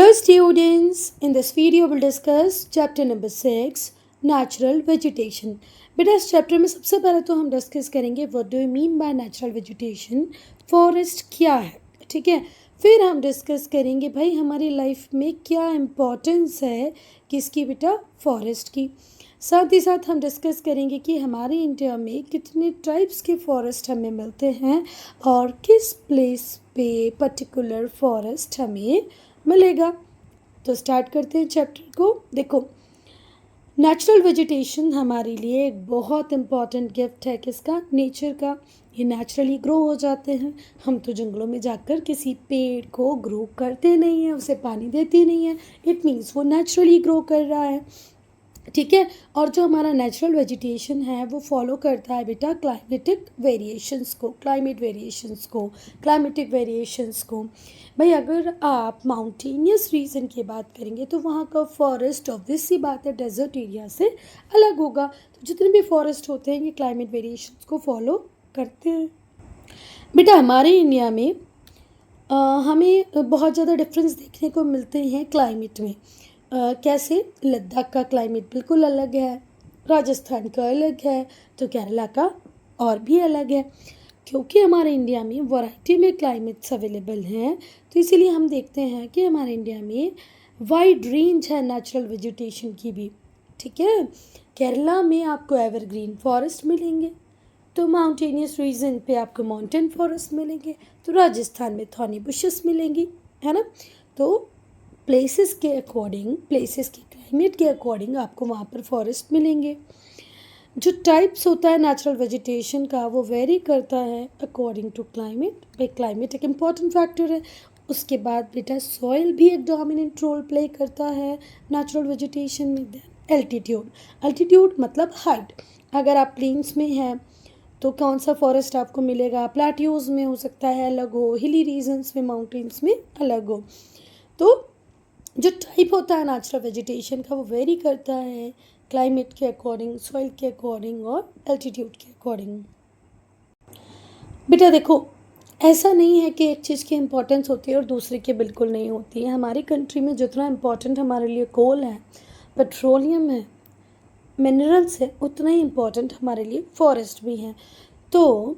Hello students, in this video we'll discuss chapter number 6 natural vegetation. बेटा इस chapter में सबसे पहले तो हम डिस्कस करेंगे what do you mean by natural vegetation, forest क्या है, ठीक है। फिर हम डिस्कस करेंगे भाई हमारी लाइफ में क्या इम्पोर्टेंस है किसकी बेटा, फॉरेस्ट की। साथ ही साथ हम डिस्कस करेंगे कि हमारे इंडिया में कितने टाइप्स के फॉरेस्ट हमें मिलते हैं और किस प्लेस पे पर्टिकुलर फॉरेस्ट हमें मिलेगा। तो स्टार्ट करते हैं चैप्टर को। देखो, नेचुरल वेजिटेशन हमारे लिए एक बहुत इम्पॉर्टेंट गिफ्ट है किसका, नेचर का। ये नेचुरली ग्रो हो जाते हैं। हम तो जंगलों में जाकर किसी पेड़ को ग्रो करते नहीं हैं, उसे पानी देते नहीं हैं। इट मीन्स वो नेचुरली ग्रो कर रहा है, ठीक है। और जो हमारा नेचुरल वेजिटेशन है वो फॉलो करता है बेटा क्लाइमेटिक वेरिएशंस को, क्लाइमेटिक वेरिएशंस को। भाई अगर आप माउंटेनियस रीजन की बात करेंगे तो वहाँ का फॉरेस्ट ऑब्वियस सी बात है डेजर्ट एरिया से अलग होगा। तो जितने भी फॉरेस्ट होते हैं ये क्लाइमेट वेरिएशंस को फॉलो करते हैं। बेटा हमारे इंडिया में हमें बहुत ज़्यादा डिफरेंस देखने को मिलते हैं क्लाइमेट में। कैसे, लद्दाख का क्लाइमेट बिल्कुल अलग है, राजस्थान का अलग है, तो केरला का और भी अलग है। क्योंकि हमारे इंडिया में वैरायटी में क्लाइमेट्स अवेलेबल हैं तो इसीलिए हम देखते हैं कि हमारे इंडिया में वाइड रेंज है नेचुरल वेजिटेशन की भी, ठीक है। केरला में आपको एवरग्रीन फॉरेस्ट मिलेंगे, तो माउंटेनियस रीजन पे आपको माउंटेन फॉरेस्ट मिलेंगे, तो राजस्थान में थॉर्नी बुशेस मिलेंगी, है ना। तो प्लेसेस के अकॉर्डिंग, प्लेसेस के क्लाइमेट के अकॉर्डिंग आपको वहाँ पर फॉरेस्ट मिलेंगे। जो टाइप्स होता है नेचुरल वेजिटेशन का वो वेरी करता है अकॉर्डिंग टू क्लाइमेट। भाई क्लाइमेट एक इम्पॉर्टेंट फैक्टर है। उसके बाद बेटा सॉइल भी एक डोमिनेंट रोल प्ले करता है नेचुरल वेजिटेशन में। एल्टीट्यूड मतलब हाइट। अगर आप प्लेन्स में हैं तो कौन सा फॉरेस्ट आपको मिलेगा, प्लेट्यूज़ में हो सकता है अलग हो, हिली रीजन्स में, माउंटेन्स में अलग हो। तो जो टाइप होता है नेचुरल वेजिटेशन का वो वेरी करता है क्लाइमेट के अकॉर्डिंग, सॉइल के अकॉर्डिंग और एल्टीट्यूड के अकॉर्डिंग। बेटा देखो, ऐसा नहीं है कि एक चीज़ की इम्पोर्टेंस होती है और दूसरे की बिल्कुल नहीं होती है। हमारी कंट्री में जितना इम्पोर्टेंट हमारे लिए कोल है, पेट्रोलियम है, मिनरल्स है, उतना ही इम्पोर्टेंट हमारे लिए फॉरेस्ट भी हैं। तो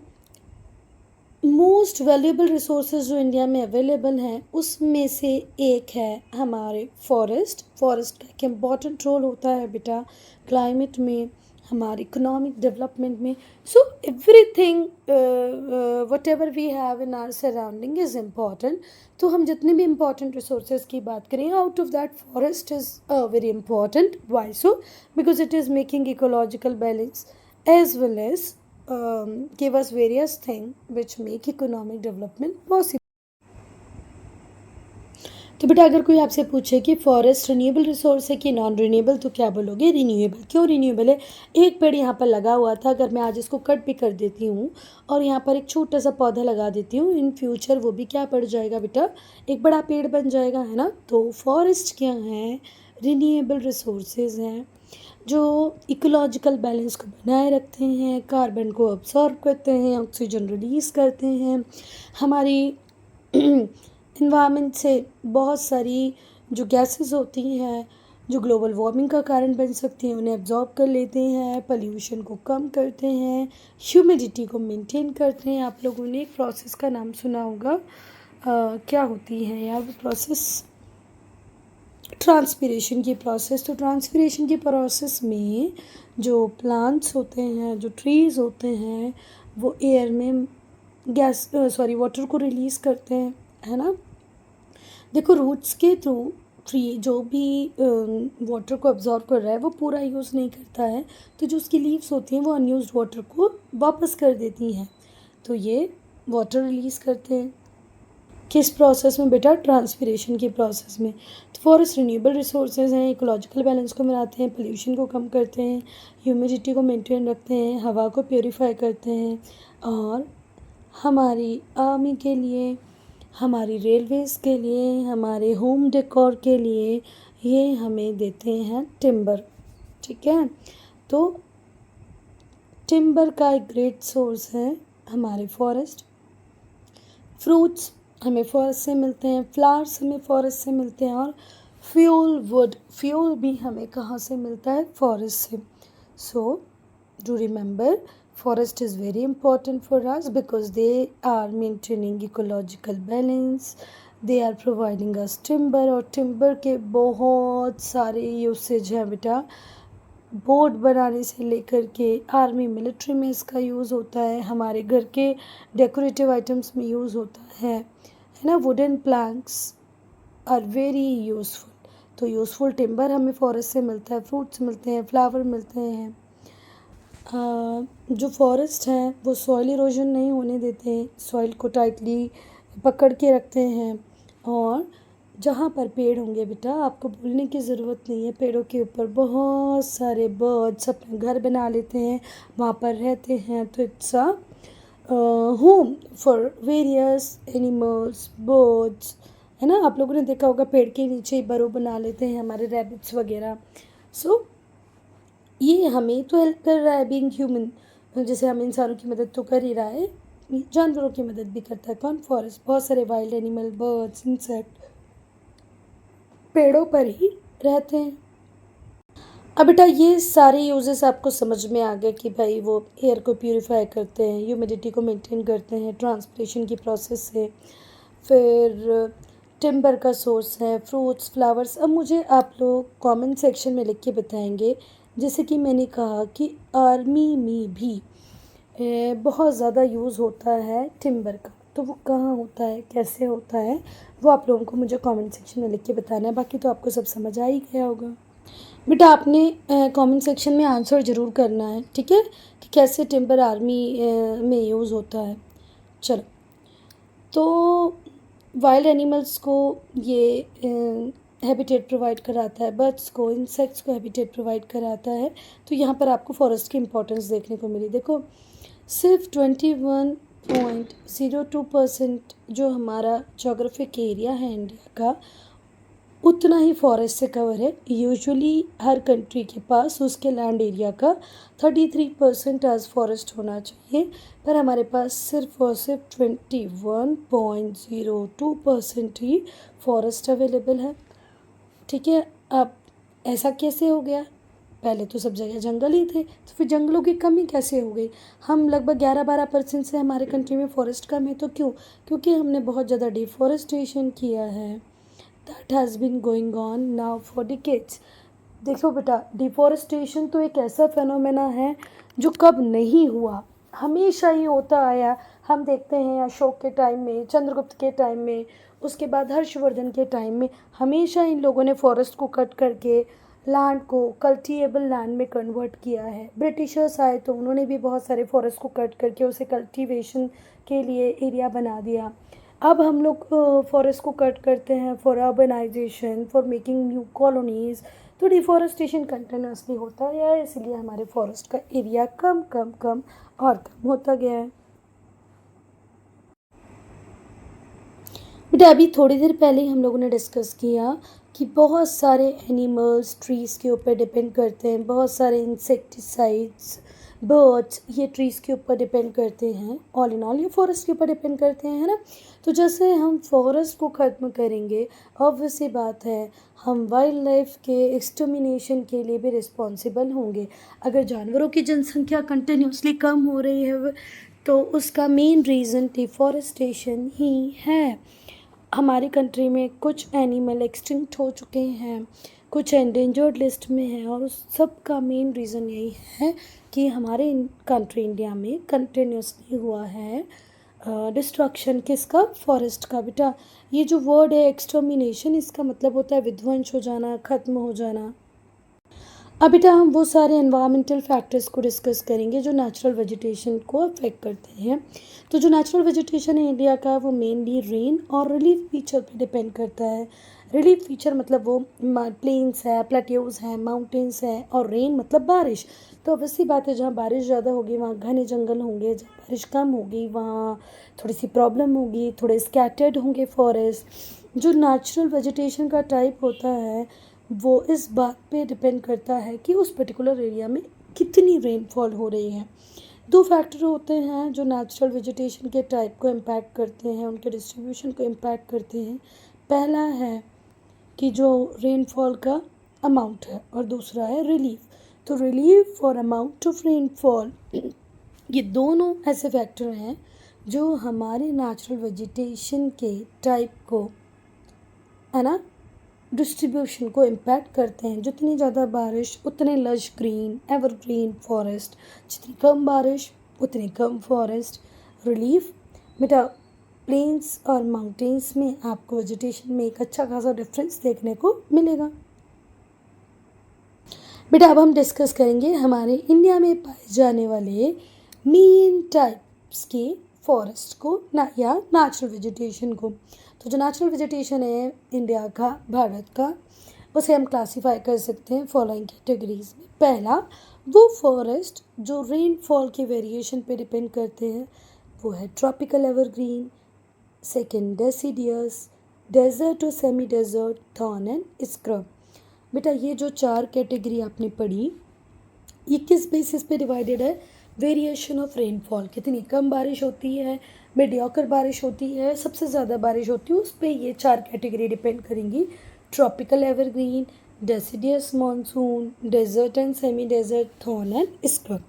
मोस्ट वैल्यूएबल रिसोर्सेज जो इंडिया में अवेलेबल हैं उसमें से एक है हमारे फॉरेस्ट। फॉरेस्ट का एक इम्पॉर्टेंट रोल होता है बेटा क्लाइमेट में, हमारे इकोनॉमिक डेवलपमेंट में। So everything whatever we have in our surrounding is important. तो हम जितने भी इम्पॉर्टेंट रिसोर्सेज की बात करें, out of that forest is very important. Why so? Because it is making ecological balance as well as give us various things which make economic development possible. तो बेटा अगर कोई आपसे पूछे कि फॉरेस्ट रिन्यूएबल रिसोर्स है कि नॉन रिन्यूएबल, तो क्या बोलोगे? रिन्यूएबल। क्यों रिन्यूएबल है? एक पेड़ यहाँ पर लगा हुआ था, अगर मैं आज इसको कट भी कर देती हूँ और यहाँ पर एक छोटा सा पौधा लगा देती हूँ, इन फ्यूचर वो भी क्या पड़ जाएगा बेटा, एक बड़ा पेड़ बन जाएगा, है ना। तो फॉरेस्ट क्या है, रिन्यूएबल रिसोर्सेज हैं जो इकोलॉजिकल बैलेंस को बनाए रखते हैं, कार्बन को अब्सॉर्ब करते हैं, ऑक्सीजन रिलीज़ करते हैं, हमारी इन्वायरमेंट से बहुत सारी जो गैसेस होती हैं जो ग्लोबल वार्मिंग का कारण बन सकती हैं उन्हें अब्जॉर्ब कर लेते हैं, पोल्यूशन को कम करते हैं, ह्यूमिडिटी को मेंटेन करते हैं। आप लोगों ने एक प्रोसेस का नाम सुना होगा, क्या होती है यार वो प्रोसेस, ट्रांसपीरेशन की प्रोसेस। तो ट्रांसपीरेशन की प्रोसेस में जो प्लांट्स होते हैं, जो ट्रीज़ होते हैं, वो एयर में गैस वाटर को रिलीज़ करते हैं, है ना। देखो रूट्स के थ्रू ट्री जो भी वाटर को अब्जॉर्ब कर रहा है वो पूरा यूज़ नहीं करता है, तो जो उसकी लीव्स होती हैं वो अनयूज्ड वाटर को वापस कर देती हैं, तो ये वाटर रिलीज़ करते हैं। किस प्रोसेस में बेटा? ट्रांसपीरेशन की प्रोसेस में। तो फॉरेस्ट रिन्यूएबल रिसोर्सेज हैं, इकोलॉजिकल बैलेंस को बनाते हैं, पोल्यूशन को कम करते हैं, ह्यूमिडिटी को मेंटेन रखते हैं, हवा को प्योरीफाई करते हैं, और हमारी आर्मी के लिए, हमारी रेलवेज़ के लिए, हमारे होम डेकोर के लिए ये हमें देते हैं टिम्बर, ठीक है। तो टिम्बर का एक ग्रेट सोर्स है हमारे फॉरेस्ट। फ्रूट्स, हमें फॉरेस्ट से मिलते हैं, फ्लावर्स हमें फॉरेस्ट से मिलते हैं, और फ्यूल भी हमें कहाँ से मिलता है? फॉरेस्ट से। So do remember, forest is very important for us because they are maintaining ecological balance, they are providing us timber, और timber के बहुत सारे यूसेज हैं बेटा। बोर्ड बनाने से लेकर के आर्मी मिलिट्री में इसका यूज़ होता है, हमारे घर के डेकोरेटिव आइटम्स में यूज़ होता है ना। Wooden planks are very useful. तो यूज़फुल टिम्बर हमें फॉरेस्ट से मिलता है, फ्रूट्स मिलते हैं, फ्लावर मिलते हैं। जो फॉरेस्ट हैं वो सॉइल इरोजन नहीं होने देते हैं, सॉइल को टाइटली पकड़ के रखते हैं। और जहाँ पर पेड़ होंगे बेटा, आपको भूलने की ज़रूरत नहीं है, पेड़ों के ऊपर बहुत सारे बर्ड्स अपने घर बना लेते हैं, वहाँ पर रहते हैं। तो it's a home for various animals, birds, है ना। आप लोगों ने देखा होगा पेड़ के नीचे ही बरो बना लेते हैं हमारे रैबिट्स वगैरह। सो ये हमें तो हेल्प कर रहा है बीइंग ह्यूमन, जैसे हम इंसानों की मदद तो कर ही रहा है, जानवरों की मदद भी करता है कौन? फॉरेस्ट। बहुत सारे वाइल्ड एनिमल, बर्ड्स, इंसेक्ट पेड़ों पर ही रहते हैं। अब बेटा ये सारे यूजेस आपको समझ में आ गए कि भाई वो एयर को प्यूरिफाई करते हैं, ह्यूमिडिटी को मेंटेन करते हैं ट्रांसपिरेशन की प्रोसेस से, फिर टिम्बर का सोर्स है, फ्रूट्स, फ्लावर्स। अब मुझे आप लोग कमेंट सेक्शन में लिख के बताएंगे, जैसे कि मैंने कहा कि आर्मी में भी बहुत ज़्यादा यूज़ होता है टिम्बर का, तो वो कहाँ होता है, कैसे होता है, वो आप लोगों को मुझे कमेंट सेक्शन में लिख के बताना है। बाकी तो आपको सब समझ आ ही गया होगा बेटा। आपने कमेंट सेक्शन में आंसर ज़रूर करना है, ठीक है, कि कैसे टिम्बर आर्मी में यूज़ होता है। चलो, तो वाइल्ड एनिमल्स को ये हैबिटेट प्रोवाइड कराता है, बर्ड्स को, इंसेक्ट्स को हैबिटेट प्रोवाइड कराता है। तो यहाँ पर आपको फॉरेस्ट की इम्पोर्टेंस देखने को मिली। देखो, सिर्फ 21.02% जो हमारा जोग्राफिक एरिया है इंडिया का, उतना ही फॉरेस्ट से कवर है। यूजुअली हर कंट्री के पास उसके लैंड एरिया का 33% एज फॉरेस्ट होना चाहिए, पर हमारे पास सिर्फ और सिर्फ 21.02% ही फॉरेस्ट अवेलेबल है, ठीक है। अब ऐसा कैसे हो गया? पहले तो सब जगह जंगल ही थे, तो फिर जंगलों की कमी कैसे हो गई? हम लगभग 11-12% से हमारे कंट्री में फॉरेस्ट कम है, तो क्यों? क्योंकि हमने बहुत ज़्यादा डिफॉरेस्टेशन किया है। That has been going on now for decades. देखो बेटा, डिफॉरेस्टेशन तो एक ऐसा फेनोमेना है जो कब नहीं हुआ, हमेशा ही होता आया। हम देखते हैं अशोक के टाइम में, चंद्रगुप्त के टाइम में, उसके बाद हर्षवर्धन के टाइम में, हमेशा इन लोगों ने फॉरेस्ट को कट करके लैंड को कल्टीएबल लैंड में कन्वर्ट किया है। ब्रिटिशर्स आए तो उन्होंने भी बहुत सारे फॉरेस्ट को कट करके उसे कल्टीवेशन के लिए एरिया बना दिया। अब हम लोग फॉरेस्ट को कट करते हैं for urbanisation, for making new colonies. तो डिफॉरेस्टेशन कंटिन्यूसली होता है, इसलिए हमारे फॉरेस्ट का एरिया कम कम कम और कम होता गया है। बेटा अभी थोड़ी देर पहले ही हम लोगों ने डिस्कस किया कि बहुत सारे एनिमल्स ट्रीज़ के ऊपर डिपेंड करते हैं, बहुत सारे इंसेक्टिसाइड्स, बर्ड्स, ये ट्रीज़ के ऊपर डिपेंड करते हैं। ऑल इन ऑल ये फॉरेस्ट के ऊपर डिपेंड करते हैं, है ना। तो जैसे हम फॉरेस्ट को ख़त्म करेंगे, ऑब्वियस सी बात है हम वाइल्ड लाइफ के एक्सटर्मिनेशन के लिए भी रिस्पॉन्सिबल होंगे। अगर जानवरों की जनसंख्या कंटिन्यूसली कम हो रही है, तो उसका मेन रीज़न डिफॉरेस्टेशन ही है। हमारी कंट्री में कुछ एनिमल एक्सटिंक्ट हो चुके हैं, कुछ एंडेंजर्ड लिस्ट में हैं, और उस सब का मेन रीज़न यही है कि हमारे कंट्री इंडिया में कंटिन्यूसली हुआ है डिस्ट्रक्शन किसका? फॉरेस्ट का। बेटा ये जो वर्ड है एक्सटर्मिनेशन, इसका मतलब होता है विध्वंस हो जाना, ख़त्म हो जाना। अब बेटा हम वो सारे एनवायरमेंटल फैक्टर्स को डिस्कस करेंगे जो नेचुरल वेजिटेशन को अफेक्ट करते हैं। तो जो नेचुरल वेजिटेशन है इंडिया का, वो मेनली रेन और रिलीफ फीचर पे डिपेंड करता है। रिलीफ फीचर मतलब वो प्लेन्स है, प्लेट्यूज हैं, माउंटेन्स हैं, और रेन मतलब बारिश। तो वैसी बात है, जहाँ बारिश ज़्यादा होगी वहाँ घने जंगल होंगे, जहाँ बारिश कम होगी वहाँ थोड़ी सी प्रॉब्लम होगी, थोड़े स्कैटर्ड होंगे फॉरेस्ट। जो नेचुरल वेजिटेशन का टाइप होता है वो इस बात पे डिपेंड करता है कि उस पर्टिकुलर एरिया में कितनी रेनफॉल हो रही है। दो फैक्टर होते हैं जो नेचुरल वेजिटेशन के टाइप को इम्पैक्ट करते हैं, उनके डिस्ट्रीब्यूशन को इम्पैक्ट करते हैं। पहला है कि जो रेनफॉल का अमाउंट है और दूसरा है रिलीफ। तो रिलीफ और अमाउंट ऑफ रेनफॉल, ये दोनों ऐसे फैक्टर हैं जो हमारे नेचुरल वेजिटेशन के टाइप को, है ना, डिस्ट्रीब्यूशन को इम्पैक्ट करते हैं। जितनी ज़्यादा बारिश उतने लश ग्रीन एवरग्रीन फॉरेस्ट, जितनी कम बारिश उतनी कम फॉरेस्ट। रिलीफ बेटा, प्लेन्स और माउंटेन्स में आपको वेजिटेशन में एक अच्छा खासा डिफरेंस देखने को मिलेगा। बेटा अब हम डिस्कस करेंगे हमारे इंडिया में पाए जाने वाले मेन टाइप्स के फॉरेस्ट को ना या नेचुरल वेजिटेशन को। तो जो नेचुरल वेजिटेशन है इंडिया का, भारत का, उसे हम क्लासीफाई कर सकते हैं फॉलोइंग कैटेगरीज में। पहला, वो फॉरेस्ट जो रेनफॉल के वेरिएशन पे डिपेंड करते हैं, वो है tropical evergreen. Second, deciduous, desert और semi desert, thorn and scrub. बेटा ये जो चार कैटेगरी आपने पढ़ी, ये किस बेसिस पे डिवाइडेड है? वेरिएशन ऑफ रेनफॉल, कितनी कम बारिश होती है, मीडियोकर बारिश होती है, सबसे ज़्यादा बारिश होती है, उस पर ये चार कैटेगरी डिपेंड करेंगी। Tropical evergreen, deciduous monsoon, desert and semi desert, thorn and scrub.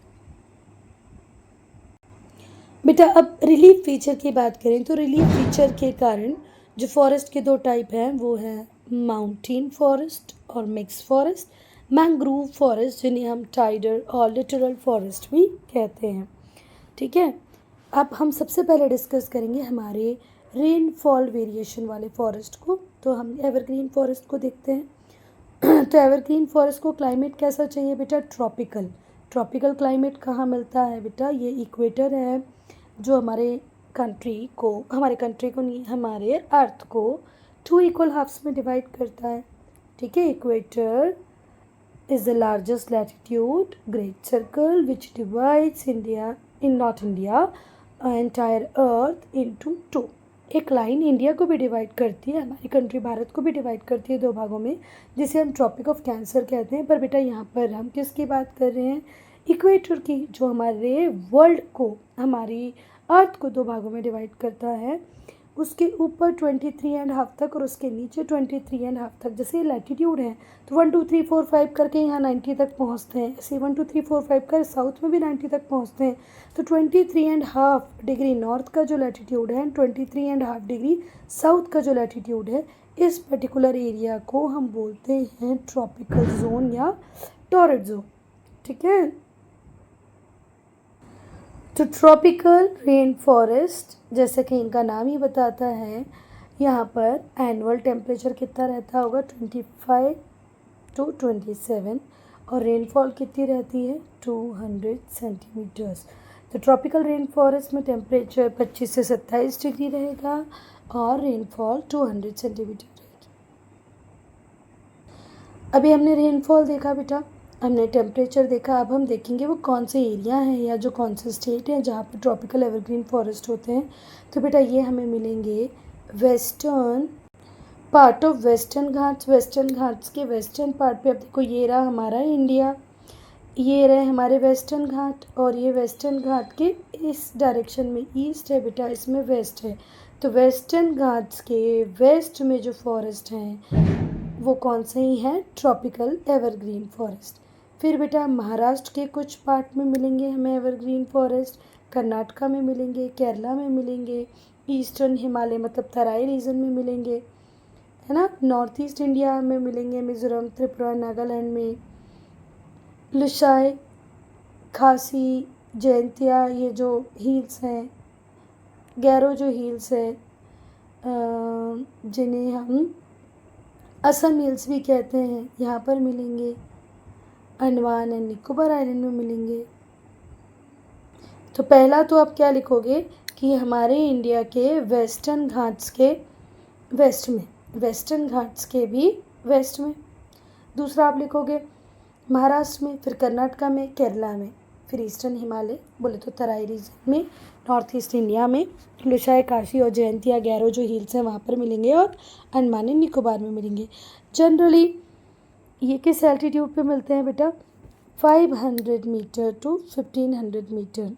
बेटा अब रिलीफ फीचर की बात करें तो रिलीफ फीचर के कारण जो फॉरेस्ट के दो टाइप हैं वो हैं माउंटेन फॉरेस्ट और मिक्स फॉरेस्ट। मैंग्रोव फॉरेस्ट जिन्हें हम टाइडल और लिटरल फॉरेस्ट भी कहते हैं। ठीक है, अब हम सबसे पहले डिस्कस करेंगे हमारे रेनफॉल वेरिएशन वाले फॉरेस्ट को। तो हम एवरग्रीन फॉरेस्ट को देखते हैं। तो एवरग्रीन फॉरेस्ट को क्लाइमेट कैसा चाहिए बेटा? ट्रॉपिकल। ट्रॉपिकल क्लाइमेट कहाँ मिलता है बेटा? ये इक्वेटर है जो हमारे कंट्री को नहीं, हमारे अर्थ को 2 इक्वल हाफ्स में डिवाइड करता है। ठीक है, equator is the largest latitude great circle which divides not India, entire earth into 2। एक लाइन इंडिया को भी डिवाइड करती है, हमारी कंट्री भारत को भी डिवाइड करती है दो भागों में, जिसे हम ट्रॉपिक ऑफ कैंसर कहते हैं। पर बेटा यहाँ पर हम किसकी बात कर रहे हैं? इक्वेटर की, जो हमारे वर्ल्ड को, हमारी अर्थ को दो भागों में डिवाइड करता है। उसके ऊपर 23.5 तक और उसके नीचे 23.5 तक। जैसे ये लैटिट्यूड है तो 1 2 3 4 5 करके यहाँ 90 तक पहुँचते हैं। ऐसे 1 2 3 4 5 कर साउथ में भी 90 तक पहुँचते हैं। तो 23.5 डिग्री नॉर्थ का जो लैटिट्यूड है, 23.5 डिग्री साउथ का जो लैटिट्यूड है, इस पर्टिकुलर एरिया को हम बोलते हैं ट्रॉपिकल जोन या टॉरड जोन। ठीक है, तो ट्रॉपिकल रेन फॉरेस्ट, जैसे कि इनका नाम ही बताता है, यहाँ पर एनुअल टेम्परेचर कितना रहता होगा? 25 to 27, और रेनफॉल कितनी रहती है? 200 सेंटीमीटर्स। तो ट्रॉपिकल रेन फॉरेस्ट में टेम्परेचर 25 से 27 डिग्री रहेगा और रेनफॉल 200 सेंटीमीटर रहेगी। अभी हमने रेनफॉल देखा बेटा, हमने टेम्परेचर देखा। अब हम देखेंगे वो कौन से एरिया हैं या जो कौन से स्टेट हैं जहाँ पर ट्रॉपिकल एवरग्रीन फॉरेस्ट होते हैं। तो बेटा ये हमें मिलेंगे western part of western Ghats. Western Ghats के वेस्टर्न पार्ट पे, अब देखो ये रहा हमारा इंडिया, ये रहे हमारे वेस्टर्न घाट, और ये वेस्टर्न घाट के इस डायरेक्शन में ईस्ट है बेटा, इसमें वेस्ट है। तो वेस्टर्न घाट्स के वेस्ट में जो फॉरेस्ट हैं वो कौन से ही हैं? Tropical evergreen forest. फिर बेटा महाराष्ट्र के कुछ पार्ट में मिलेंगे हमें एवरग्रीन फॉरेस्ट, कर्नाटका में मिलेंगे, केरला में मिलेंगे, ईस्टर्न हिमालय मतलब तराई रीजन में मिलेंगे, है ना, नॉर्थ ईस्ट इंडिया में मिलेंगे, मिज़ोरम, त्रिपुरा, नागालैंड में, लुसाई, खासी, जयंतिया, ये जो हिल्स हैं, गैरो जो हिल्स है, जिन्हें हम असम हिल्स भी कहते हैं, यहाँ पर मिलेंगे। अंडमान एंड निकोबार आइलैंड में मिलेंगे। तो पहला तो आप क्या लिखोगे कि हमारे इंडिया के वेस्टर्न घाट्स के वेस्ट में, वेस्टर्न घाट्स के भी वेस्ट में। दूसरा आप लिखोगे महाराष्ट्र में, फिर कर्नाटका में, केरला में, फिर ईस्टर्न हिमालय बोले तो तराई रीजन में, नॉर्थ ईस्ट इंडिया में, लुसाई, काशी और जयंतिया, गैरो जो हिल्स हैं वहाँ पर मिलेंगे, और अंडमान एंड निकोबार में मिलेंगे। जनरली ये किस एल्टीट्यूड पे मिलते हैं बेटा? 500 metre to 1500 metre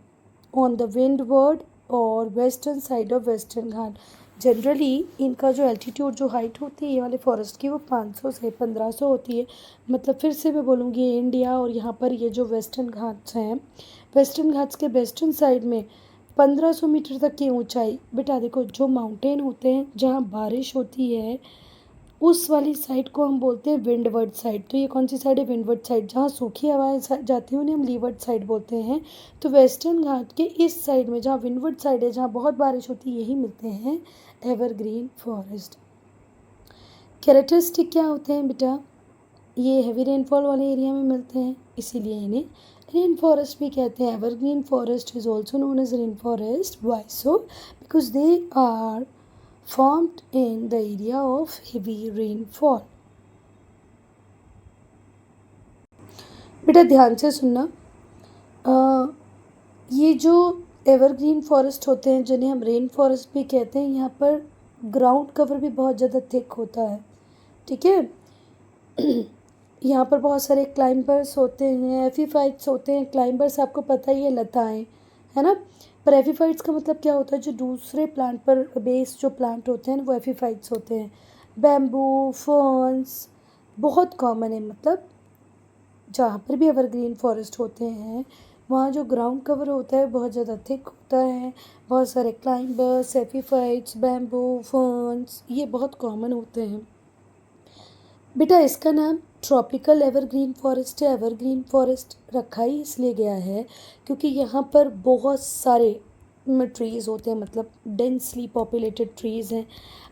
on the windward और western side of western Ghat. Generally इनका जो एल्टीट्यूड, जो हाइट होती है ये वाले फॉरेस्ट की, वो 500 से 1500 होती है। मतलब फिर से मैं बोलूँगी इंडिया, और यहाँ पर ये जो वेस्टर्न घाट्स हैं, वेस्टर्न घाट्स के वेस्टर्न साइड में 1500 मीटर तक की ऊंचाई। बेटा देखो, जो माउंटेन होते हैं जहाँ बारिश होती है उस वाली साइड को हम बोलते हैं विंडवर्ड साइड। तो ये कौन सी साइड है? Windward side. जहाँ सूखी हवाएं जाती हैं उन्हें हम लीवर्ड साइड बोलते हैं। तो वेस्टर्न घाट के इस साइड में जहाँ विंडवर्ड साइड है, जहाँ बहुत बारिश होती है, यही मिलते हैं एवरग्रीन फॉरेस्ट। कैरेक्टरिस्टिक क्या होते हैं बेटा? ये हैवी रेनफॉल वाले एरिया में मिलते हैं, इसीलिए इन्हें रेन फॉरेस्ट भी कहते हैं। Evergreen forest is also known as rain forest. Why so? Because they are formed in the area of heavy rainfall। बेटा ध्यान से सुनना, ये जो एवरग्रीन फॉरेस्ट होते हैं जिन्हें हम रेन फॉरेस्ट भी कहते हैं, यहाँ पर ग्राउंड कवर भी बहुत ज़्यादा थिक होता है। ठीक है। यहाँ पर बहुत सारे क्लाइंबर्स होते हैं, एफीफाइट्स होते हैं। क्लाइंबर्स आपको पता ही है, लताएँ, है ना। पर एफीफाइट्स का मतलब क्या होता है? जो दूसरे प्लांट पर बेस जो प्लांट होते हैं वो एफीफाइट्स होते हैं। बैम्बू, फर्न्स बहुत कॉमन है। मतलब जहाँ पर भी एवरग्रीन फॉरेस्ट होते हैं वहाँ जो ग्राउंड कवर होता है बहुत ज़्यादा थिक होता है। बहुत सारे क्लाइंबर्स, एफीफाइट्स, बैम्बू, फर्न्स, ये बहुत कॉमन होते हैं। बेटा इसका नाम ट्रॉपिकल एवरग्रीन फॉरेस्ट है। एवरग्रीन फॉरेस्ट रखा ही इसलिए गया है क्योंकि यहाँ पर बहुत सारे ट्रीज़ होते हैं, मतलब डेंसली पॉपुलेटेड ट्रीज़ हैं।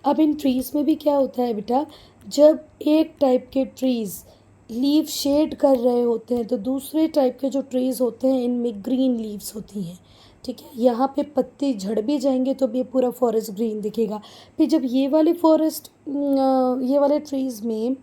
अब इन ट्रीज़ में भी क्या होता है बेटा, जब एक टाइप के ट्रीज़ लीव शेड कर रहे होते हैं तो दूसरे टाइप के जो ट्रीज़ होते हैं इनमें ग्रीन लीव्स होती हैं। ठीक है। यहाँ पे पत्ते झड़ भी जाएंगे तो भी ये पूरा फॉरेस्ट ग्रीन दिखेगा। फिर जब ये वाले फॉरेस्ट, ये वाले ट्रीज़ में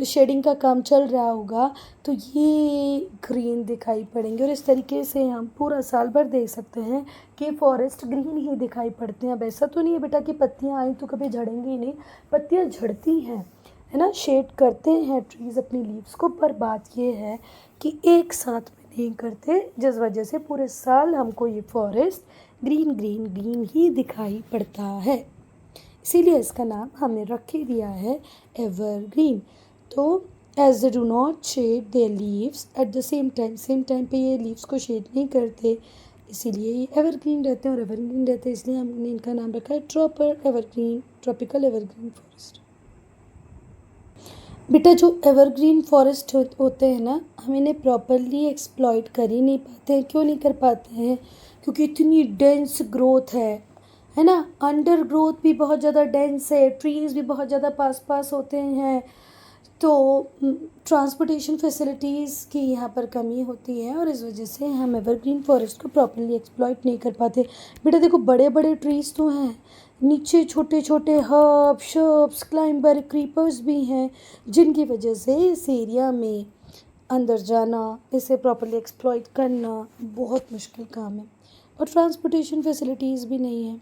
शेडिंग का काम चल रहा होगा तो ये ग्रीन दिखाई पड़ेंगे। और इस तरीके से हम पूरा साल भर देख सकते हैं कि फॉरेस्ट ग्रीन ही दिखाई पड़ते हैं। अब ऐसा तो नहीं है बेटा कि पत्तियाँ आई तो कभी झड़ेंगी ही नहीं, पत्तियाँ झड़ती हैं, है ना, शेड करते हैं ट्रीज़ अपनी लीव्स को। पर बात ये है कि एक साथ में नहीं करते, जिस वजह से पूरे साल हमको ये फॉरेस्ट ग्रीन ग्रीन ग्रीन ही दिखाई पड़ता है। इसीलिए इसका नाम हमने रख ही दिया है एवरग्रीन। तो as they do not shed their leaves at the same time पे ये लीव्स को शेड नहीं करते, इसीलिए ये एवरग्रीन रहते हैं। और एवरग्रीन रहते हैं इसलिए हमने इनका नाम रखा है ट्रॉपिकल एवरग्रीन फॉरेस्ट। बेटा जो एवरग्रीन फॉरेस्ट होते हैं ना, हम इन्हें प्रॉपरली एक्सप्लॉइट कर ही नहीं पाते हैं। क्यों नहीं कर पाते हैं? क्योंकि इतनी डेंस ग्रोथ है ना। अंडर ग्रोथ भी बहुत ज़्यादा डेंस है, ट्रीज़ भी बहुत ज़्यादा पास पास होते हैं, तो ट्रांसपोर्टेशन फैसिलिटीज़ की यहाँ पर कमी होती है और इस वजह से हम एवरग्रीन फॉरेस्ट को प्रॉपरली एक्सप्लॉइट नहीं कर पाते। बेटा देखो, बड़े बड़े ट्रीज़ तो हैं, नीचे छोटे छोटे हर्ब, शर्ब्स, क्लाइंबर, क्रीपर्स भी हैं, जिनकी वजह से इस एरिया में अंदर जाना, इसे प्रॉपरली एक्सप्लॉइट करना बहुत मुश्किल काम है। और ट्रांसपोर्टेशन फैसिलिटीज़ भी नहीं है।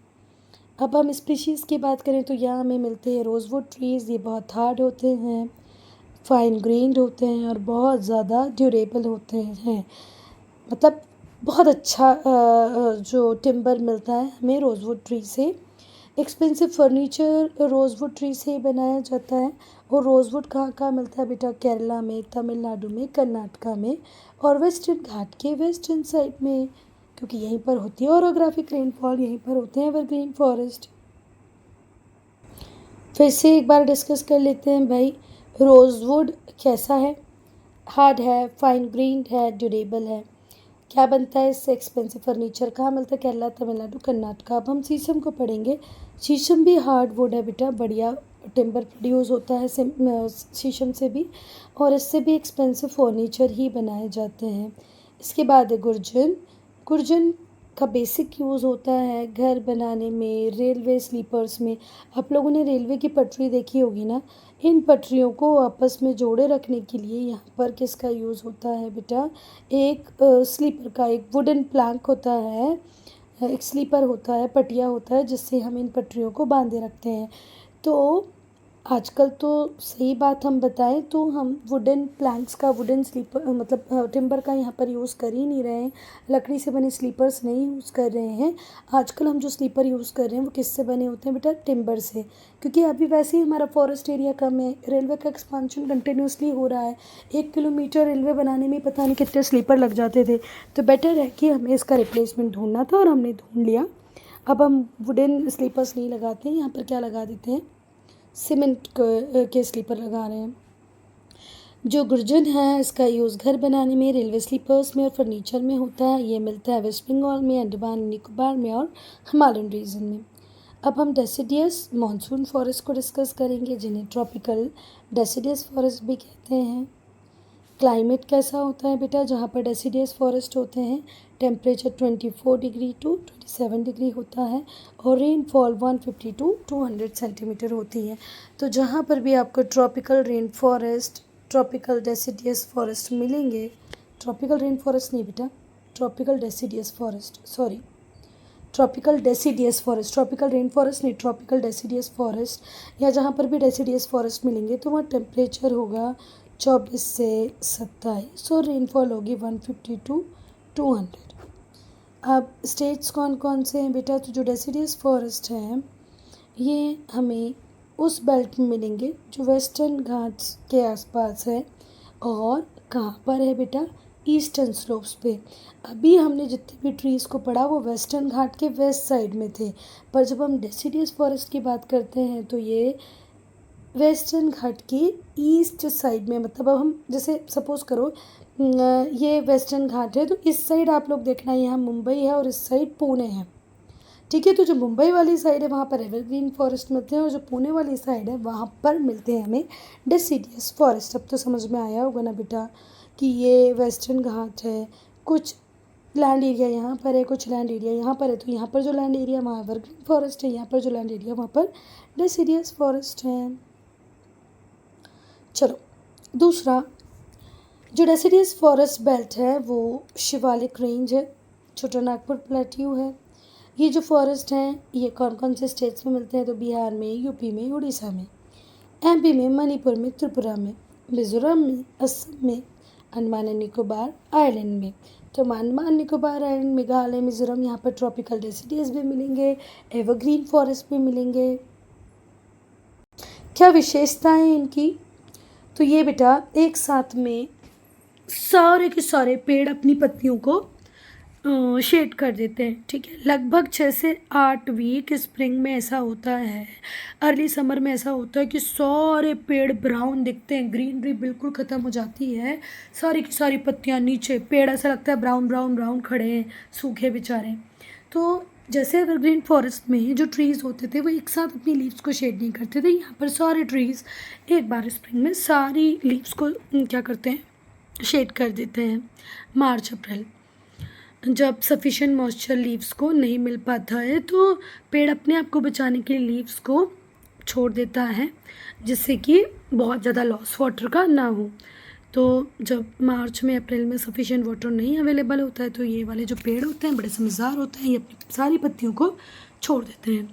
अब हम स्पीशीज़ की बात करें तो यहाँ हमें मिलते हैं रोज़वुड ट्रीज़। ये बहुत हार्ड होते हैं, फाइन ग्रेन्ड होते हैं और बहुत ज़्यादा ड्यूरेबल होते हैं। मतलब बहुत अच्छा जो टिम्बर मिलता है हमें रोज़वुड ट्री से। एक्सपेंसिव फर्नीचर रोज़वुड ट्री से बनाया जाता है। और रोज़वुड कहाँ कहाँ मिलता है बेटा? केरला में, तमिलनाडु में, कर्नाटका में और वेस्टर्न घाट के वेस्टर्न साइड में, क्योंकि यहीं पर होती है ओरोग्राफिक रेनफॉल, यहीं पर होते हैं एवरग्रीन फॉरेस्ट। फिर से एक बार डिस्कस कर लेते हैं भाई, रोज़वुड कैसा है? हार्ड है, फाइन ग्रेन्ड है, ड्यूरेबल है। क्या बनता है इससे? Expensive furniture. कहाँ मिलता है? केरला, तमिलनाडु, कर्नाटका। अब हम शीशम को पढ़ेंगे। शीशम भी हार्ड वुड है बेटा, बढ़िया टिम्बर प्रोड्यूस होता है शीशम से भी, और इससे भी एक्सपेंसिव फर्नीचर ही बनाए जाते हैं। इसके बाद है गुर्जन। गुर्जन का बेसिक यूज़ होता है घर बनाने में, रेलवे स्लीपर्स में। आप लोगों ने रेलवे की पटरी देखी होगी ना, इन पटरियों को आपस में जोड़े रखने के लिए यहाँ पर किसका यूज़ होता है बेटा? एक स्लीपर का, एक वुडन प्लैंक होता है, एक स्लीपर होता है, पटिया होता है, जिससे हम इन पटरियों को बांधे रखते हैं। तो आजकल तो सही बात हम बताएं तो हम वुडन प्लैंक्स का वुडन स्लीपर मतलब टिम्बर का यहाँ पर यूज़ कर ही नहीं रहे हैं। लकड़ी से बने स्लीपर्स नहीं यूज़ कर रहे हैं। आजकल हम जो स्लीपर यूज़ कर रहे हैं वो किससे बने होते हैं बेटा? टिम्बर से। क्योंकि अभी वैसे ही हमारा फॉरेस्ट एरिया कम है, रेलवे का एक्सपांशन कंटिन्यूसली हो रहा है। 1 किलोमीटर रेलवे बनाने में पता नहीं कितने स्लीपर लग जाते थे। तो बेटर है कि हमें इसका रिप्लेसमेंट ढूंढना था और हमने ढूंढ लिया। अब हम वुडन स्लीपर्स नहीं लगाते हैं, यहाँ पर क्या लगा देते हैं? सीमेंट के स्लीपर लगा रहे हैं। जो गुर्जन है इसका यूज़ घर बनाने में, रेलवे स्लीपर्स में और फर्नीचर में होता है। ये मिलता है वेस्ट बंगाल में, अंडमान निकोबार में और हिमालयन रीजन में। अब हम डेसिडियस मानसून फॉरेस्ट को डिस्कस करेंगे, जिन्हें ट्रॉपिकल डेसिडियस फॉरेस्ट भी कहते हैं। क्लाइमेट कैसा होता है बेटा जहाँ पर डेसिडियस फॉरेस्ट होते हैं? टेम्परेचर 24 डिग्री टू 27 डिग्री होता है और रेनफॉल 150 टू 200 सेंटीमीटर होती है। तो जहाँ पर भी आपको tropical rain forest, tropical deciduous forest मिलेंगे, ट्रॉपिकल रेन फॉरेस्ट नहीं बेटा, tropical deciduous forest, sorry, tropical deciduous forest, tropical rain forest नहीं, ट्रॉपिकल डेसिडियस फॉरेस्ट, या जहाँ पर भी डेसिडियस फॉरेस्ट मिलेंगे तो वहाँ टेम्परेचर होगा 24 से 27 और रेनफॉल होगी 150 टू 200। अब स्टेट्स कौन कौन से हैं बेटा? तो जो डेसिडियस फॉरेस्ट हैं ये हमें उस बेल्ट में मिलेंगे जो वेस्टर्न घाट्स के आसपास है। और कहाँ पर है बेटा? ईस्टर्न स्लोप्स पे। अभी हमने जितने भी ट्रीज़ को पढ़ा वो वेस्टर्न घाट के वेस्ट साइड में थे, पर जब हम डेसिडियस फॉरेस्ट की बात करते हैं तो ये वेस्टर्न घाट की ईस्ट साइड में, मतलब अब हम जैसे सपोज़ करो ये वेस्टर्न घाट है तो इस साइड आप लोग देखना यहाँ मुंबई है और इस साइड पुणे है, ठीक है। तो जो मुंबई वाली साइड है वहाँ पर एवरग्रीन फॉरेस्ट मिलते हैं और जो पुणे वाली साइड है वहाँ पर मिलते हैं हमें डेसिडियस फॉरेस्ट। अब तो समझ में आया होगा ना बेटा कि ये वेस्टर्न घाट है, कुछ लैंड एरिया यहाँ पर है, कुछ लैंड एरिया यहाँ पर है। तो यहाँ पर जो लैंड एरिया वहाँ एवरग्रीन फॉरेस्ट है, यहाँ पर जो लैंड एरिया वहाँ पर डेसिडियस फॉरेस्ट है। चलो दूसरा, जो डेसिडियस फॉरेस्ट बेल्ट है वो शिवालिक रेंज है, छोटा नागपुर प्लेट्यू है। ये जो फॉरेस्ट हैं ये कौन कौन से स्टेट्स में मिलते हैं? तो बिहार में, यूपी में, उड़ीसा में, एमपी में, मणिपुर में, त्रिपुरा में, मिजोरम में, असम में, अंडमान एंड निकोबार आइलैंड में। तो अंडमान निकोबार आइलैंड, मेघालय, मिजोरम, यहाँ पर ट्रॉपिकल डेसिडियस भी मिलेंगे, एवरग्रीन फॉरेस्ट भी मिलेंगे। क्या विशेषताएं इनकी? तो ये बेटा एक साथ में सारे के सारे पेड़ अपनी पत्तियों को शेड कर देते हैं, ठीक है। लगभग 6 से 8 वीक स्प्रिंग में ऐसा होता है, अर्ली समर में ऐसा होता है कि सारे पेड़ ब्राउन दिखते हैं, ग्रीनरी बिल्कुल ख़त्म हो जाती है, सारी की सारी पत्तियां नीचे, पेड़ ऐसा लगता है ब्राउन ब्राउन ब्राउन खड़े हैं, सूखे बेचारे। तो जैसे एवरग्रीन फॉरेस्ट में जो ट्रीज़ होते थे वो एक साथ अपनी लीव्स को शेड नहीं करते थे, यहाँ पर सारे ट्रीज़ एक बार स्प्रिंग में सारी लीव्स को क्या करते हैं? शेड कर देते हैं। मार्च अप्रैल जब सफिशिएंट मॉइस्चर लीव्स को नहीं मिल पाता है तो पेड़ अपने आप को बचाने के लिए लीव्स को छोड़ देता है, जिससे कि बहुत ज़्यादा लॉस वाटर का ना हो। तो जब मार्च में, अप्रैल में सफिशिएंट वाटर नहीं अवेलेबल होता है तो ये वाले जो पेड़ होते हैं बड़े समझदार होते हैं, ये अपनी सारी पत्तियों को छोड़ देते हैं।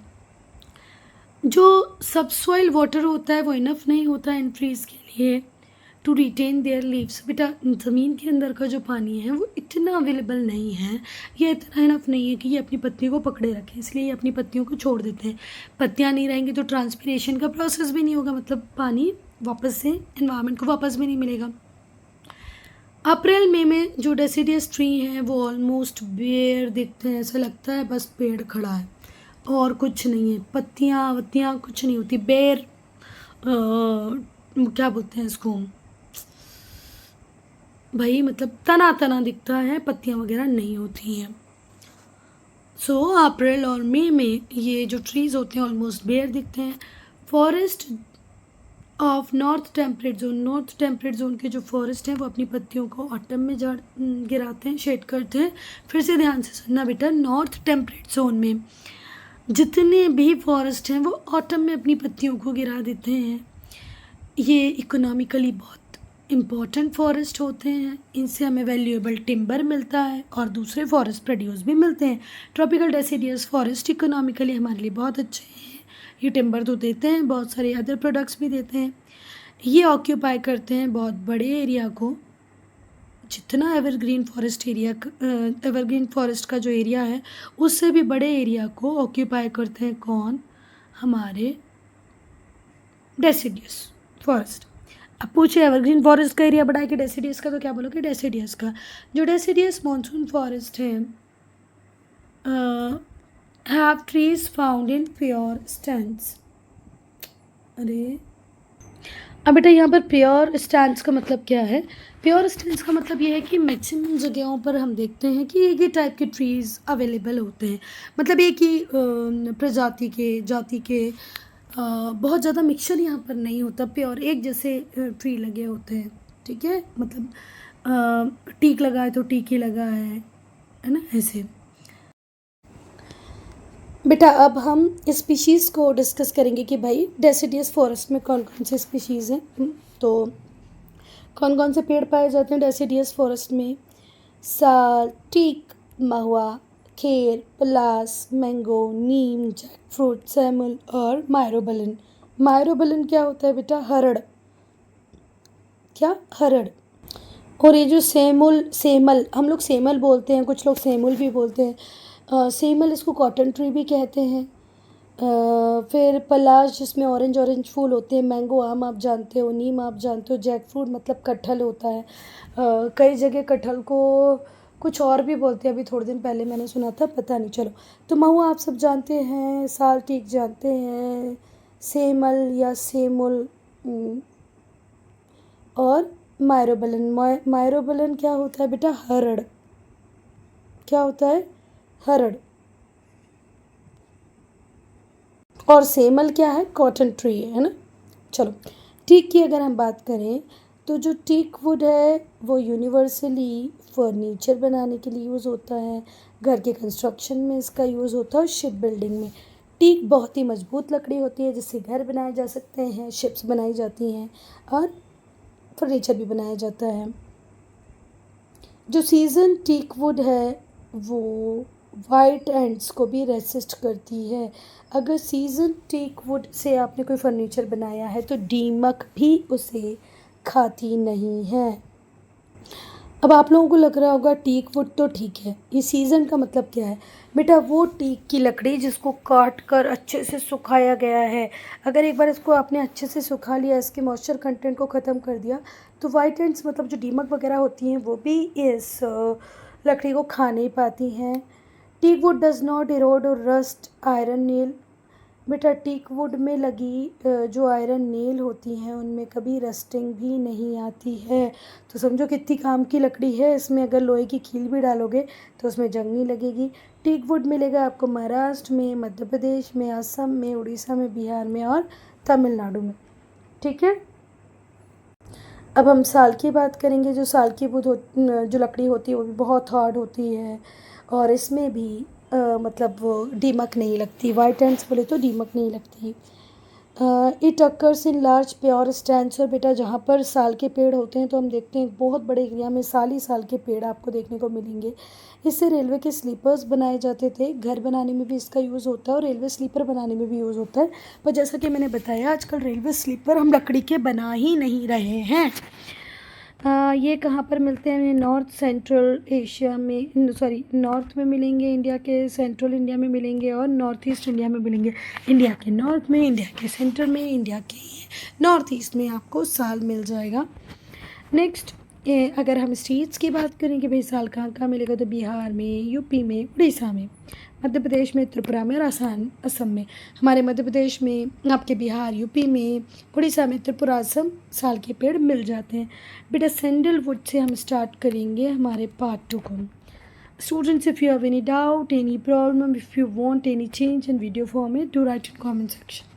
जो सबसॉइल वाटर होता है वो इनफ नहीं होता इन ट्रीज़ के लिए टू रिटेन देयर लीव्स। बेटा ज़मीन के अंदर का जो पानी है वो इतना अवेलेबल नहीं है, ये इतना इनफ नहीं है कि ये अपनी पत्तियों को पकड़े रखें, इसलिए ये अपनी पत्तियों को छोड़ देते हैं। पत्तियाँ नहीं रहेंगी तो ट्रांसपिरेशन का प्रोसेस भी नहीं होगा, मतलब पानी वापस से एनवायरनमेंट को वापस भी नहीं मिलेगा। अप्रैल मई में जो डेसिडियस ट्री हैं वो ऑलमोस्ट बेयर दिखते हैं, ऐसा लगता है बस पेड़ खड़ा है और कुछ नहीं है, पत्तियाँ वत्तियाँ कुछ नहीं होती, बेयर क्या बोलते हैं इसको भाई, मतलब तना तना दिखता है, पत्तियाँ वगैरह नहीं होती हैं। सो अप्रैल और मई में ये जो ट्रीज़ होते हैं ऑलमोस्ट बेयर दिखते हैं। Forest of north temperate zone के जो फॉरेस्ट हैं वो अपनी पत्तियों को ऑटम में गिराते हैं, शेड करते हैं। फिर से ध्यान से सुनना बेटा, नॉर्थ टेम्परेट जोन में जितने भी फॉरेस्ट हैं वो ऑटम में अपनी पत्तियों को गिरा देते हैं। ये इकोनॉमिकली बहुत इम्पॉर्टेंट फॉरेस्ट होते हैं, इनसे हमें वैल्यूएबल टिम्बर मिलता है और दूसरे फॉरेस्ट प्रोड्यूस भी मिलते हैं। ट्रॉपिकल डेसिडियस फॉरेस्ट इकोनॉमिकली हमारे लिए बहुत अच्छे हैं, ये टिम्बर तो देते हैं, बहुत सारे अदर प्रोडक्ट्स भी देते हैं। ये ऑक्यूपाई करते हैं बहुत बड़े एरिया को। जितना एवरग्रीन फॉरेस्ट का जो एरिया है उससे भी बड़े एरिया को ऑक्यूपाई करते हैं कौन? हमारे डेसिडियस फॉरेस्ट। अब पूछे एवरग्रीन फॉरेस्ट का एरिया बड़ा है कि डेसिडियस का, तो क्या बोलोगे? डेसिडियस का। जो डेसिडियस मानसून फॉरेस्ट है have trees found in pure stands. अरे अब बेटा यहाँ पर प्योर स्टैंड्स का मतलब क्या है? प्योर स्टैंड्स का मतलब ये है कि मैक्सिमम जगहों पर हम देखते हैं कि एक ही टाइप के ट्रीज़ अवेलेबल होते हैं, मतलब एक ही प्रजाति के जाति के बहुत ज़्यादा मिक्सचर यहाँ पर नहीं होता, प्योर एक जैसे ट्री लगे होते हैं। ठीक है, मतलब टीक लगा है तो टीक ही लगा है ना, ऐसे। बेटा अब हम स्पीशीज़ को डिस्कस करेंगे कि भाई डेसिडियस फॉरेस्ट में कौन कौन से स्पीशीज़ हैं। तो कौन कौन से पेड़ पाए जाते हैं डेसिडियस फॉरेस्ट में? साल, टीक, महुआ, खेर, पलास, मैंगो, नीम, जैकफ्रूट, सैमुल और मायरोबलन। मायरोबलन क्या होता है बेटा? हरड़। क्या? हरड़। और ये जो सेमल हम लोग सेमल बोलते हैं, कुछ लोग सेमुल भी बोलते हैं। सेमल इसको कॉटन ट्री भी कहते हैं। फिर पलाश जिसमें ऑरेंज फूल होते हैं, मैंगो आम आप जानते हो, नीम आप जानते हो, जैकफ्रूट मतलब कटहल होता है। कई जगह कटहल को कुछ और भी बोलते हैं, अभी थोड़े दिन पहले मैंने सुना था, पता नहीं। चलो, तो महुआ आप सब जानते हैं, साल टीक जानते हैं, सेमल या सेमुल, और मायरोबलन क्या होता है बेटा? हरड़। क्या होता है? हरड़। और सेमल क्या है? कॉटन ट्री है ना। चलो, टीक की अगर हम बात करें तो जो टीक वुड है वो यूनिवर्सली फर्नीचर बनाने के लिए यूज़ होता है, घर के कंस्ट्रक्शन में इसका यूज़ होता है, और शिप बिल्डिंग में। टीक बहुत ही मजबूत लकड़ी होती है जिससे घर बनाए जा सकते हैं, शिप्स बनाई जाती हैं और फर्नीचर भी बनाया जाता है। जो सीज़न टीक वुड है वो वाइट एंड्स को भी रेसिस्ट करती है। अगर सीज़न टीक वुड से आपने कोई फर्नीचर बनाया है तो दीमक भी उसे खाती नहीं है। अब आप लोगों को लग रहा होगा टीक वुड तो ठीक है, ये सीज़न का मतलब क्या है? बेटा वो टीक की लकड़ी जिसको काट कर अच्छे से सुखाया गया है, अगर एक बार इसको आपने अच्छे से सुखा लिया, इसके मॉइस्चर कंटेंट को ख़त्म कर दिया, तो वाइट एंड्स मतलब जो दीमक वगैरह होती हैं वो भी इस लकड़ी को खा नहीं पाती हैं। Teak wood does not erode और रस्ट आयरन नेल। बेटा टीक वुड में लगी जो आयरन नेल होती हैं उनमें कभी रस्टिंग भी नहीं आती है। तो समझो कितनी काम की लकड़ी है, इसमें अगर लोहे की कील भी डालोगे तो उसमें जंग नहीं लगेगी। टीक वुड मिलेगा आपको महाराष्ट्र में, मध्य प्रदेश में, असम में, उड़ीसा में, बिहार में और तमिलनाडु में। ठीक है, अब हम साल की बात करेंगे। जो साल की जो लकड़ी होती है वो भी बहुत हार्ड होती है और इसमें भी मतलब वो दीमक नहीं लगती। वाइट एंड्स बोले तो दीमक नहीं लगती। It occurs in large pure stands. और बेटा जहाँ पर साल के पेड़ होते हैं तो हम देखते हैं बहुत बड़े एरिया में साल ही साल के पेड़ आपको देखने को मिलेंगे। इससे रेलवे के स्लीपर्स बनाए जाते थे, घर बनाने में भी इसका यूज़ होता है और रेलवे स्लीपर बनाने में भी यूज़ होता है। पर जैसा कि मैंने बताया आजकल रेलवे स्लीपर हम लकड़ी के बना ही नहीं रहे हैं। ये कहाँ पर मिलते हैं? नॉर्थ सेंट्रल एशिया में, नॉर्थ में मिलेंगे, इंडिया के सेंट्रल इंडिया में मिलेंगे और नॉर्थ ईस्ट इंडिया में मिलेंगे। इंडिया के नॉर्थ में, इंडिया के सेंटर में, इंडिया के नॉर्थ ईस्ट में आपको साल मिल जाएगा। नेक्स्ट, अगर हम स्टेट्स की बात करें कि भाई साल कहाँ कहाँ मिलेगा, तो बिहार में, यूपी में, उड़ीसा में, मध्य प्रदेश में, त्रिपुरा में और असम में। हमारे मध्य प्रदेश में, आपके बिहार, यूपी में, उड़ीसा में, त्रिपुरा, असम साल के पेड़ मिल जाते हैं। बेटा सैंडलवुड से हम स्टार्ट करेंगे हमारे पार्ट 2 को। Students, if you have any doubt, any problem, if you want any change in video format, do right in comment section.